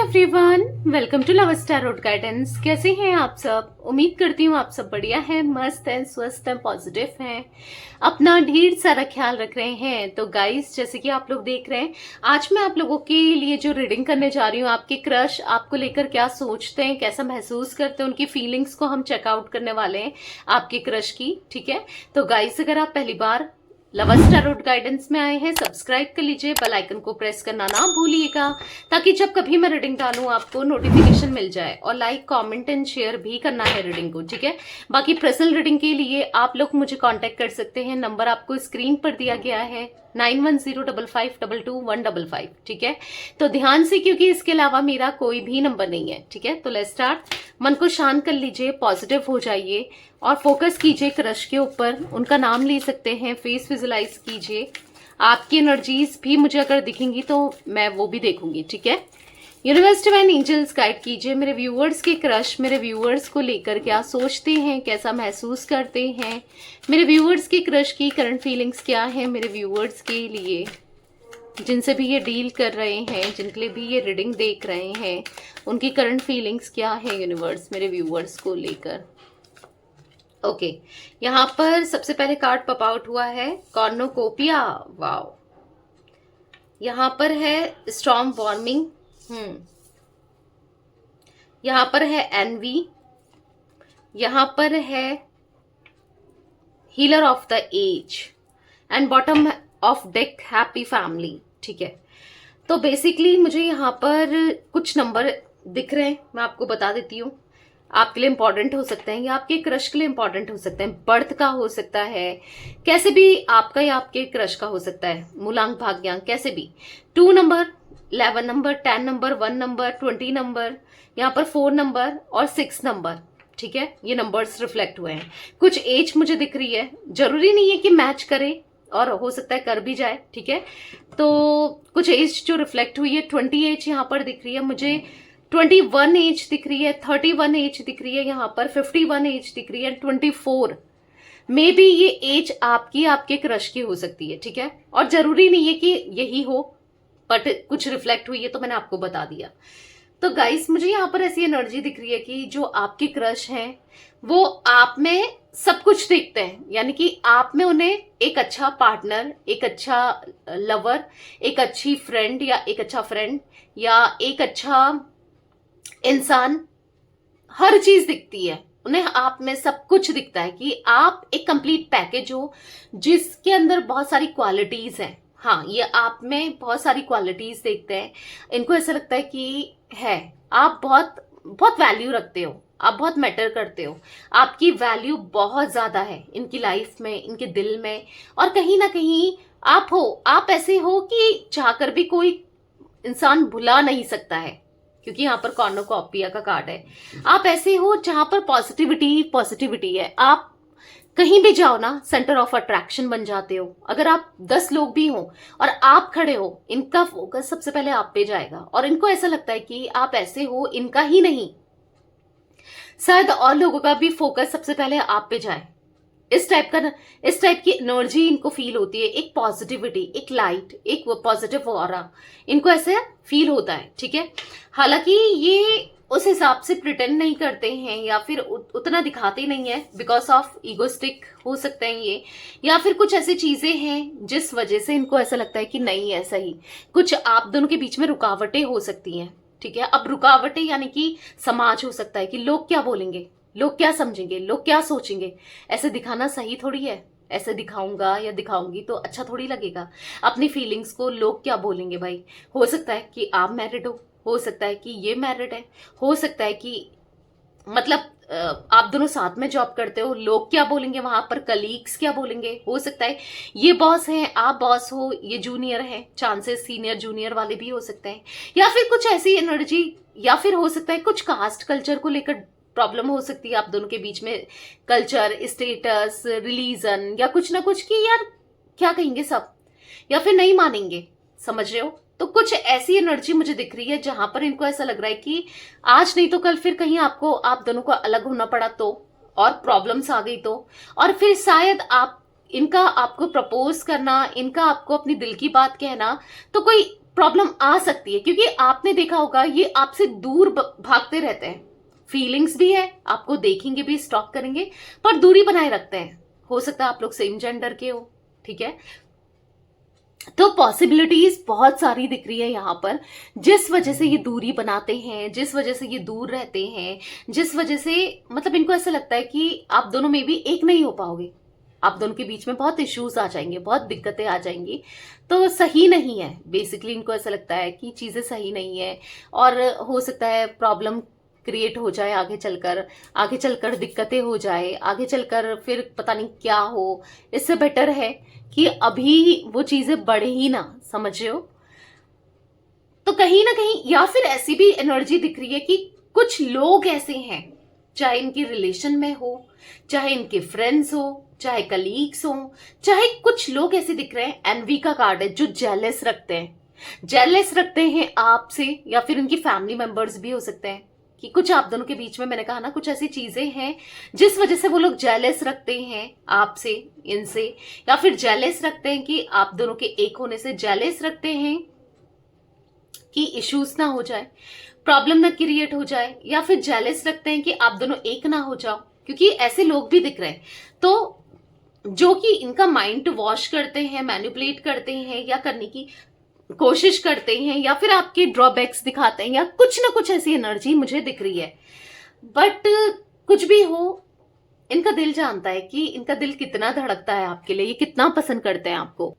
Everyone, welcome to love star road guidance. कैसे हैं आप सब? उम्मीद करती हूँ आप सब बढ़िया हैं, मस्त हैं, स्वस्थ हैं, पॉजिटिव हैं, अपना ढेर सारा ख्याल रख रहे हैं। तो गाइस, जैसे कि आप लोग देख रहे हैं, आज मैं आप लोगों के लिए जो रीडिंग करने जा रही हूँ, आपके क्रश आपको लेकर क्या सोचते हैं, कैसा महसूस करते हैं, उनकी फीलिंग्स को हम चेकआउट करने वाले हैं आपके क्रश की। ठीक है, तो गाइस, अगर आप पहली बार लव स्टार रोड गाइडेंस में आए हैं, सब्सक्राइब कर लीजिए, बेल आइकन को प्रेस करना ना भूलिएगा, ताकि जब कभी मैं रीडिंग डालूं आपको नोटिफिकेशन मिल जाए। और लाइक, कमेंट एंड शेयर भी करना है रीडिंग को। ठीक है, बाकी पर्सनल रीडिंग के लिए आप लोग मुझे कांटेक्ट कर सकते हैं। नंबर आपको स्क्रीन पर दिया गया है 9105522155। ठीक है, तो ध्यान से, क्योंकि इसके अलावा मेरा कोई भी नंबर नहीं है। ठीक है, तो लेट्स स्टार्ट। मन को शांत कर लीजिए, पॉजिटिव हो जाइए और फोकस कीजिए क्रश के ऊपर। उनका नाम ले सकते हैं, फेस विजुलाइज कीजिए। आपकी एनर्जीज भी मुझे अगर दिखेंगी तो मैं वो भी देखूंगी। ठीक है, यूनिवर्स डिवाइन एंजल्स गाइड कीजिए मेरे व्यूअर्स के क्रश मेरे व्यूअर्स को लेकर क्या सोचते हैं, कैसा महसूस करते हैं, मेरे व्यूअर्स के क्रश की करंट फीलिंग्स क्या है, मेरे व्यूअर्स के लिए जिनसे भी ये डील कर रहे हैं, जिनके लिए भी ये रीडिंग देख रहे हैं, उनकी करंट फीलिंग्स क्या है यूनिवर्स मेरे व्यूअर्स को लेकर। ओके, यहाँ पर सबसे पहले कार्ड पॉप आउट हुआ है कॉर्नोकोपिया। वाओ, यहाँ पर है स्टॉर्म वार्मिंग। यहाँ पर है एनवी, यहाँ पर है healer of the age and bottom of deck happy family. ठीक है, तो बेसिकली मुझे यहाँ पर कुछ नंबर दिख रहे हैं, मैं आपको बता देती हूँ। आपके लिए इंपॉर्टेंट हो सकते हैं या आपके क्रश के लिए इंपॉर्टेंट हो सकते हैं। बर्थ का हो सकता है, कैसे भी आपका या आपके क्रश का हो सकता है, मूलांक भाग्यांक कैसे भी। 2 number, 11 number, 10 number, 1 number, 20 number, यहाँ पर 4 नंबर और 6 नंबर। ठीक है, ये नंबर्स रिफ्लेक्ट हुए हैं। कुछ एज मुझे दिख रही है, जरूरी नहीं है कि मैच करे और हो सकता है कर भी जाए। ठीक है, तो कुछ एज जो रिफ्लेक्ट हुई है, 20 एज यहाँ पर दिख रही है मुझे, 21 एज दिख रही है, 31 एज दिख रही है, यहाँ पर 51 एज दिख रही है, 24 मे बी ये एज आपकी आपके क्रश की हो सकती है। ठीक है, और जरूरी नहीं है कि यही हो, बट कुछ रिफ्लेक्ट हुई है तो मैंने आपको बता दिया। तो गाइस, मुझे यहाँ पर ऐसी एनर्जी दिख रही है कि जो आपके क्रश हैं वो आप में सब कुछ देखते हैं, यानी कि आप में उन्हें एक अच्छा पार्टनर, एक अच्छा लवर, एक अच्छी फ्रेंड या एक अच्छा फ्रेंड या एक अच्छा इंसान, हर चीज दिखती है उन्हें। आप में सब कुछ दिखता है कि आप एक कंप्लीट पैकेज हो जिसके अंदर बहुत सारी क्वालिटीज हैं। हाँ, ये आप में बहुत सारी क्वालिटीज देखते हैं। इनको ऐसा लगता है कि है आप बहुत बहुत वैल्यू रखते हो, आप बहुत मैटर करते हो, आपकी वैल्यू बहुत ज्यादा है इनकी लाइफ में, इनके दिल में। और कहीं ना कहीं आप ऐसे हो कि चाहकर भी कोई इंसान भुला नहीं सकता है, क्योंकि यहाँ पर कॉर्नोकोपिया का कार्ड है। आप ऐसे हो जहां पर पॉजिटिविटी पॉजिटिविटी है। आप कहीं भी जाओ ना, सेंटर ऑफ अट्रैक्शन बन जाते हो। अगर आप 10 लोग भी हो और आप खड़े हो, इनका फोकस सबसे पहले आप पे जाएगा और इनको ऐसा लगता है कि आप ऐसे हो, इनका ही नहीं, शायद और लोगों का भी फोकस सबसे पहले आप पे जाए। इस टाइप की एनर्जी इनको फील होती है, एक पॉजिटिविटी, एक लाइट, एक पॉजिटिव ऑरा, इनको ऐसे फील होता है। ठीक है, हालांकि ये उस हिसाब से प्रिटेंड नहीं करते हैं या फिर उतना दिखाते नहीं है, बिकॉज ऑफ ईगोस्टिक हो सकते हैं ये, या फिर कुछ ऐसी चीजें हैं जिस वजह से इनको ऐसा लगता है कि नहीं ऐसा ही कुछ आप दोनों के बीच में रुकावटें हो सकती हैं। ठीक है, अब रुकावटें यानी कि समाज हो सकता है कि लोग क्या बोलेंगे, लोग क्या समझेंगे, लोग क्या सोचेंगे। ऐसे दिखाना सही थोड़ी है, ऐसे दिखाऊंगा या दिखाऊंगी तो अच्छा थोड़ी लगेगा। अपनी फीलिंग्स को लोग क्या बोलेंगे भाई। हो सकता है कि आप मैरिड हो सकता है कि ये मैरिड है, हो सकता है कि मतलब आप दोनों साथ में जॉब करते हो, लोग क्या बोलेंगे वहां पर, कलीग्स क्या बोलेंगे। हो सकता है ये बॉस है, आप बॉस हो, ये जूनियर है, चांसेस सीनियर जूनियर वाले भी हो सकते हैं, या फिर कुछ ऐसी एनर्जी, या फिर हो सकता है कुछ कास्ट कल्चर को लेकर प्रॉब्लम हो सकती है आप दोनों के बीच में। कल्चर, स्टेटस, रिलीजन या कुछ ना कुछ कि यार क्या कहेंगे सब, या फिर नहीं मानेंगे, समझ रहे हो। तो कुछ ऐसी एनर्जी मुझे दिख रही है जहां पर इनको ऐसा लग रहा है कि आज नहीं तो कल फिर कहीं आप दोनों को अलग होना पड़ा तो, और प्रॉब्लम्स आ गई तो, और फिर शायद इनका आपको प्रपोज करना, इनका आपको अपनी दिल की बात कहना, तो कोई प्रॉब्लम आ सकती है, क्योंकि आपने देखा होगा ये आपसे दूर भागते रहते हैं। फीलिंग्स भी है, आपको देखेंगे भी, स्टॉक करेंगे, पर दूरी बनाए रखते हैं। हो सकता है आप लोग सेम जेंडर के हो, ठीक है। तो पॉसिबिलिटीज बहुत सारी दिख रही है यहाँ पर, जिस वजह से ये दूरी बनाते हैं, जिस वजह से ये दूर रहते हैं, जिस वजह से मतलब इनको ऐसा लगता है कि आप दोनों में भी एक नहीं हो पाओगे, आप दोनों के बीच में बहुत इश्यूज आ जाएंगे, बहुत दिक्कतें आ जाएंगी। तो सही नहीं है, बेसिकली इनको ऐसा लगता है कि चीजें सही नहीं है, और हो सकता है प्रॉब्लम क्रिएट हो जाए आगे चलकर दिक्कतें हो जाए, आगे चलकर फिर पता नहीं क्या हो। इससे बेटर है कि अभी वो चीजें बढ़े ही ना, समझ रहे हो। तो कहीं ना कहीं, या फिर ऐसी भी एनर्जी दिख रही है कि कुछ लोग ऐसे हैं, चाहे इनकी रिलेशन में हो, चाहे इनके फ्रेंड्स हो, चाहे कलीग्स हो, चाहे कुछ लोग ऐसे दिख रहे हैं, एनवी का कार्ड है, जो जेलस रखते हैं आपसे, या फिर इनकी फैमिली मेंबर्स भी हो सकते हैं कि कुछ आप दोनों के बीच में, मैंने कहा ना, कुछ ऐसी चीजें हैं जिस वजह से वो लोग जेलस रखते हैं आपसे, इनसे, या फिर जेलस रखते हैं कि आप दोनों के एक होने से जेलस रखते हैं कि इश्यूज ना हो जाए, प्रॉब्लम ना क्रिएट हो जाए, या फिर जेलस रखते हैं कि आप दोनों एक ना हो जाओ, क्योंकि ऐसे लोग भी दिख रहे हैं। तो जो कि इनका माइंड वॉश करते हैं, मैनिपुलेट करते हैं, या करने की कोशिश करते हैं, या फिर आपके ड्रॉबैक्स दिखाते हैं, या कुछ ना कुछ ऐसी एनर्जी मुझे दिख रही है। बट कुछ भी हो, इनका दिल जानता है कि इनका दिल कितना धड़कता है आपके लिए, ये कितना पसंद करते हैं आपको।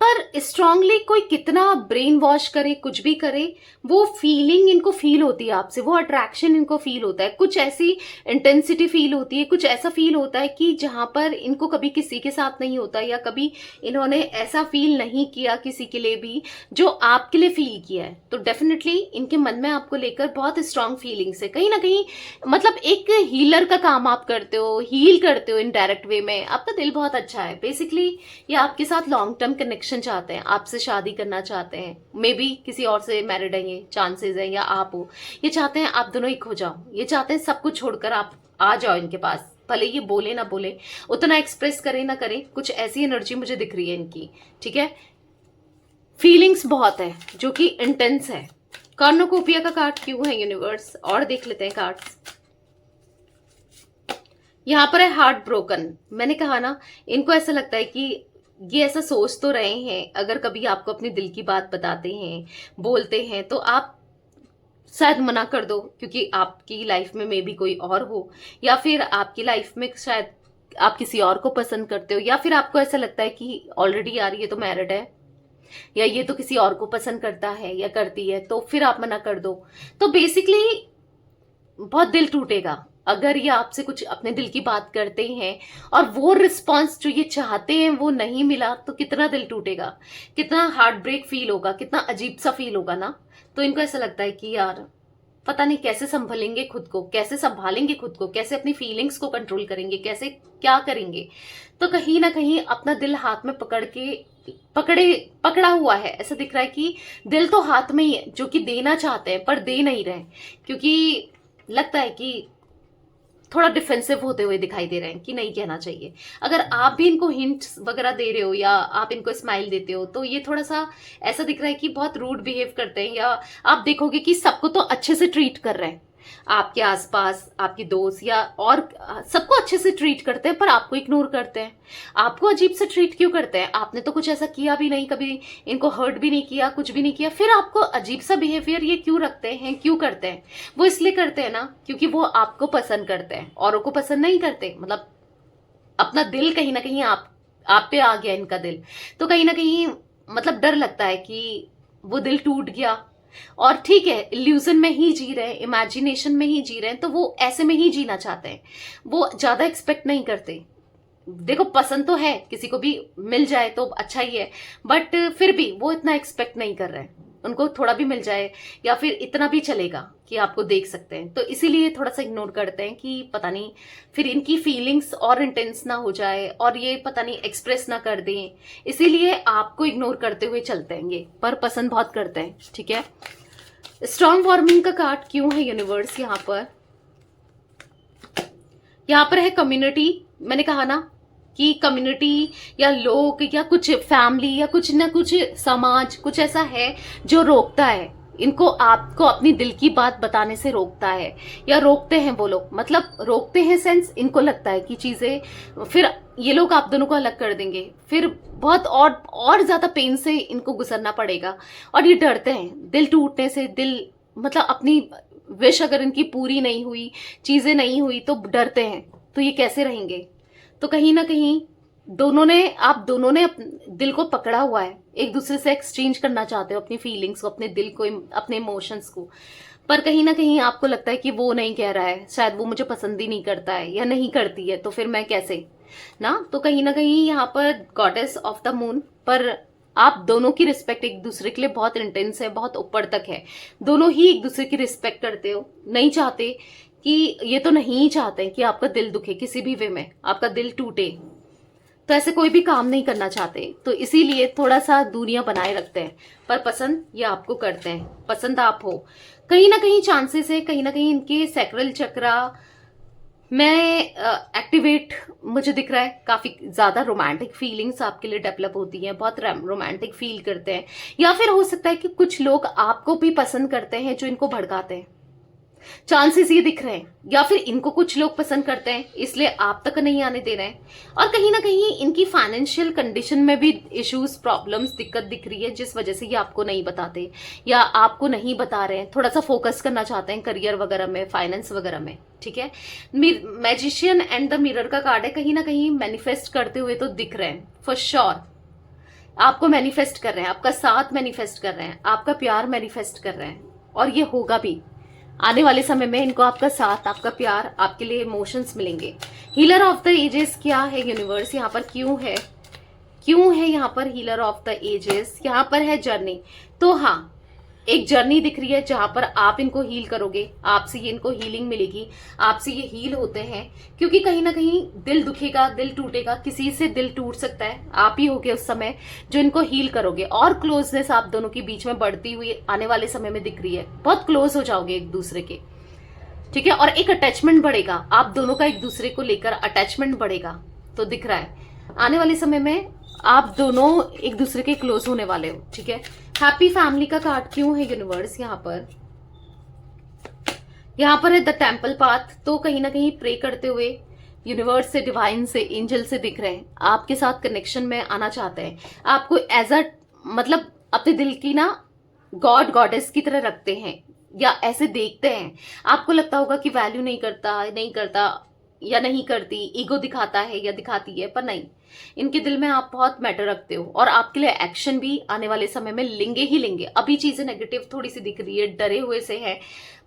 पर स्ट्रांगली कोई कितना ब्रेन वॉश करे, कुछ भी करे, वो फीलिंग इनको फील होती है आपसे, वो अट्रैक्शन इनको फील होता है, कुछ ऐसी इंटेंसिटी फील होती है, कुछ ऐसा फील होता है कि जहां पर इनको कभी किसी के साथ नहीं होता, या कभी इन्होंने ऐसा फील नहीं किया किसी के लिए भी जो आपके लिए फील किया है। तो डेफिनेटली इनके मन में आपको लेकर बहुत स्ट्रांग फीलिंग्स है, कहीं ना कहीं मतलब एक हीलर का काम आप करते हो, हील करते हो इनडायरेक्ट वे में। आपका दिल बहुत अच्छा है, बेसिकली ये आपके साथ लॉन्ग टर्म कनेक्शन चाहते हैं, आपसे शादी करना चाहते हैं, मे बी किसी और से मैरिड है, ये चांसेस है, या आप हो। ये चाहते हैं आप दोनों एक हो जाओ, ये चाहते हैं सब कुछ छोड़कर आप आ जाओ इनके पास, भले ये बोले ना बोले, उतना एक्सप्रेस करे ना करे, कुछ ऐसी एनर्जी मुझे दिख रही है इनकी, ठीक है। फीलिंग्स बहुत है जो कि इंटेंस है। कॉर्नोकोपिया का कार्ड क्यों है यूनिवर्स, और देख लेते हैं कार्ड्स। यहां पर है हार्ट ब्रोकन। मैंने कहा ना, इनको ऐसा लगता है कि ये ऐसा सोच तो रहे हैं, अगर कभी आपको अपने दिल की बात बताते हैं, बोलते हैं, तो आप शायद मना कर दो, क्योंकि आपकी लाइफ में मे बी कोई और हो, या फिर आपकी लाइफ में शायद आप किसी और को पसंद करते हो, या फिर आपको ऐसा लगता है कि ऑलरेडी यार ये तो मैरिड है, या ये तो किसी और को पसंद करता है या करती है, तो फिर आप मना कर दो। तो बेसिकली बहुत दिल टूटेगा अगर ये आपसे कुछ अपने दिल की बात करते हैं और वो रिस्पॉन्स जो ये चाहते हैं वो नहीं मिला, तो कितना दिल टूटेगा, कितना हार्ट ब्रेक फील होगा, कितना अजीब सा फील होगा ना। तो इनको ऐसा लगता है कि यार पता नहीं कैसे संभलेंगे खुद को, कैसे संभालेंगे खुद को, कैसे अपनी फीलिंग्स को कंट्रोल करेंगे, कैसे क्या करेंगे। तो कहीं ना कहीं अपना दिल हाथ में पकड़ा हुआ है, ऐसा दिख रहा है कि दिल तो हाथ में ही है, जो कि देना चाहते हैं पर दे नहीं रहे, क्योंकि लगता है कि थोड़ा डिफेंसिव होते हुए दिखाई दे रहे हैं कि नहीं कहना चाहिए। अगर आप भी इनको हिंट्स वगैरह दे रहे हो या आप इनको स्माइल देते हो, तो ये थोड़ा सा ऐसा दिख रहा है कि बहुत रूड बिहेव करते हैं, या आप देखोगे कि सबको तो अच्छे से ट्रीट कर रहे हैं, आपके आसपास आपके दोस्त या और सबको अच्छे से ट्रीट करते हैं, पर आपको इग्नोर करते हैं। आपको अजीब से ट्रीट क्यों करते हैं? आपने तो कुछ ऐसा किया भी नहीं, कभी इनको हर्ट भी नहीं किया, कुछ भी नहीं किया, फिर आपको अजीब सा बिहेवियर ये क्यों रखते हैं, क्यों करते हैं? वो इसलिए करते हैं ना क्योंकि वो आपको पसंद करते हैं, औरों को पसंद नहीं करते। मतलब अपना दिल कहीं ना कहीं आप पे आ गया इनका दिल, तो कहीं ना कहीं मतलब डर लगता है कि वो दिल टूट गया। और ठीक है, इल्यूजन में ही जी रहे हैं, इमेजिनेशन में ही जी रहे हैं, तो वो ऐसे में ही जीना चाहते हैं, वो ज्यादा एक्सपेक्ट नहीं करते। देखो पसंद तो है, किसी को भी मिल जाए तो अच्छा ही है, बट फिर भी वो इतना एक्सपेक्ट नहीं कर रहे हैं। उनको थोड़ा भी मिल जाए या फिर इतना भी चलेगा कि आपको देख सकते हैं, तो इसीलिए थोड़ा सा इग्नोर करते हैं कि पता नहीं फिर इनकी फीलिंग्स और इंटेंस ना हो जाए और ये पता नहीं एक्सप्रेस ना कर दें, इसीलिए आपको इग्नोर करते हुए चलते हैं ये, पर पसंद बहुत करते हैं। ठीक है, स्ट्रॉन्ग वार्मिंग का कार्ड क्यों है यूनिवर्स यहाँ पर है कम्युनिटी। मैंने कहा ना, कि कम्युनिटी या लोग या कुछ फैमिली या कुछ ना कुछ समाज कुछ ऐसा है जो रोकता है इनको, आपको अपनी दिल की बात बताने से रोकता है, या रोकते हैं वो लोग, मतलब रोकते हैं सेंस इनको लगता है कि चीजें फिर ये लोग आप दोनों को अलग कर देंगे, फिर बहुत और ज्यादा पेन से इनको गुजरना पड़ेगा, और ये डरते हैं दिल टूटने से, दिल मतलब अपनी विश अगर इनकी पूरी नहीं हुई, चीजें नहीं हुई तो डरते हैं, तो ये कैसे रहेंगे। तो कहीं ना कहीं आप दोनों ने दिल को पकड़ा हुआ है, एक दूसरे से एक्सचेंज करना चाहते हो अपनी फीलिंग्स को, अपने दिल को, अपने इमोशंस को, पर कहीं ना कहीं आपको लगता है कि वो नहीं कह रहा है, शायद वो मुझे पसंद ही नहीं करता है या नहीं करती है, तो फिर मैं कैसे ना। तो कहीं ना कहीं यहाँ पर गॉडेस ऑफ द मून, पर आप दोनों की रिस्पेक्ट एक दूसरे के लिए बहुत इंटेंस है, बहुत ऊपर तक है, दोनों ही एक दूसरे की रिस्पेक्ट करते हो, नहीं चाहते कि ये तो नहीं चाहते कि आपका दिल दुखे किसी भी वे में, आपका दिल टूटे, तो ऐसे कोई भी काम नहीं करना चाहते, तो इसीलिए थोड़ा सा दूरियां बनाए रखते हैं, पर पसंद ये आपको करते हैं, पसंद आप हो। कहीं ना कहीं चांसेस है, कहीं ना कहीं इनके सैक्रल चक्रा में एक्टिवेट मुझे दिख रहा है, काफी ज्यादा रोमांटिक फीलिंग्स आपके लिए डेवलप होती हैं, बहुत रोमांटिक फील करते हैं, या फिर हो सकता है कि कुछ लोग आपको भी पसंद करते हैं जो इनको भड़काते हैं, चांसेस ये दिख रहे हैं, या फिर इनको कुछ लोग पसंद करते हैं इसलिए आप तक नहीं आने दे रहे हैं, और कहीं ना कहीं इनकी फाइनेंशियल कंडीशन में भी इश्यूज, प्रॉब्लम्स, दिक्कत दिख रही है, जिस वजह से ये आपको नहीं बताते या आपको नहीं बता रहे हैं, थोड़ा सा फोकस करना चाहते हैं करियर वगैरह में, फाइनेंस वगैरह में, ठीक है। मैजिशियन एंड द मिरर का कार्ड है, कहीं ना कहीं मैनिफेस्ट करते हुए तो दिख रहे हैं फॉर श्योर, आपको मैनिफेस्ट कर रहे हैं, आपका साथ मैनिफेस्ट कर रहे हैं, आपका प्यार मैनिफेस्ट कर रहे हैं, और ये होगा भी आने वाले समय में, इनको आपका साथ, आपका प्यार, आपके लिए इमोशंस मिलेंगे। हीलर ऑफ द एजेस क्या है यूनिवर्स, यहाँ पर क्यों है यहाँ पर हीलर ऑफ द एजेस, यहाँ पर है जर्नी, तो हाँ एक जर्नी दिख रही है जहां पर आप इनको हील करोगे, आपसे ये इनको हीलिंग मिलेगी, आपसे ये हील होते हैं, क्योंकि कहीं ना कहीं दिल दुखेगा, दिल टूटेगा, किसी से दिल टूट सकता है, आप ही होगे उस समय जो इनको हील करोगे, और क्लोजनेस आप दोनों के बीच में बढ़ती हुई आने वाले समय में दिख रही है, बहुत क्लोज हो जाओगे एक दूसरे के, ठीक है, और एक अटैचमेंट बढ़ेगा, आप दोनों का एक दूसरे को लेकर अटैचमेंट बढ़ेगा, तो दिख रहा है आने वाले समय में आप दोनों एक दूसरे के क्लोज होने वाले हो, ठीक है। हैप्पी फैमिली का कार्ड क्यों है यूनिवर्स, यहाँ पर है द टेम्पल पाथ, तो कहीं ना कहीं प्रे करते हुए यूनिवर्स से, डिवाइन से, एंजल से दिख रहे हैं, आपके साथ कनेक्शन में आना चाहते हैं, आपको एज अ मतलब अपने दिल की ना गॉड गॉडेस की तरह रखते हैं, या ऐसे देखते हैं, आपको लगता होगा कि वैल्यू नहीं करता या नहीं करती, ईगो दिखाता है या दिखाती है, पर नहीं, इनके दिल में आप बहुत मैटर रखते हो, और आपके लिए एक्शन भी आने वाले समय में लेंगे ही लेंगे। अभी चीजें नेगेटिव थोड़ी सी दिख रही है, डरे हुए से है,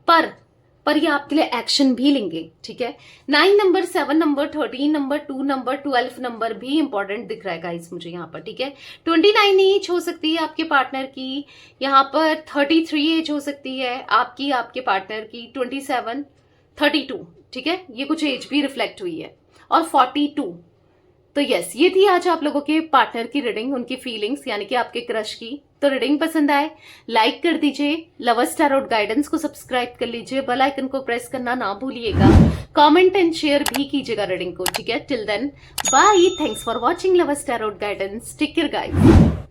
पर ये आपके लिए एक्शन भी लेंगे, ठीक है। 9 number, 7 number, 13 number, 2 number, 12 number भी इंपॉर्टेंट दिख रहा है गाइस मुझे यहाँ पर, ठीक है। 29 एज हो सकती है आपके पार्टनर की, यहाँ पर 33 एज हो सकती है आपकी, आपके पार्टनर की 27, 32, ठीक है, ये कुछ एज भी रिफ्लेक्ट हुई है, और 42। तो यस, ये थी आज आप लोगों के पार्टनर की रीडिंग, उनकी फीलिंग्स यानी कि आपके क्रश की। तो रीडिंग पसंद आए लाइक कर दीजिए, लवर्स टैरोट गाइडेंस को सब्सक्राइब कर लीजिए, बेल आइकन को प्रेस करना ना भूलिएगा, कमेंट एंड शेयर भी कीजिएगा रीडिंग को, ठीक है। Till then bye, thanks for watching lovers tarot guidance, take care guys.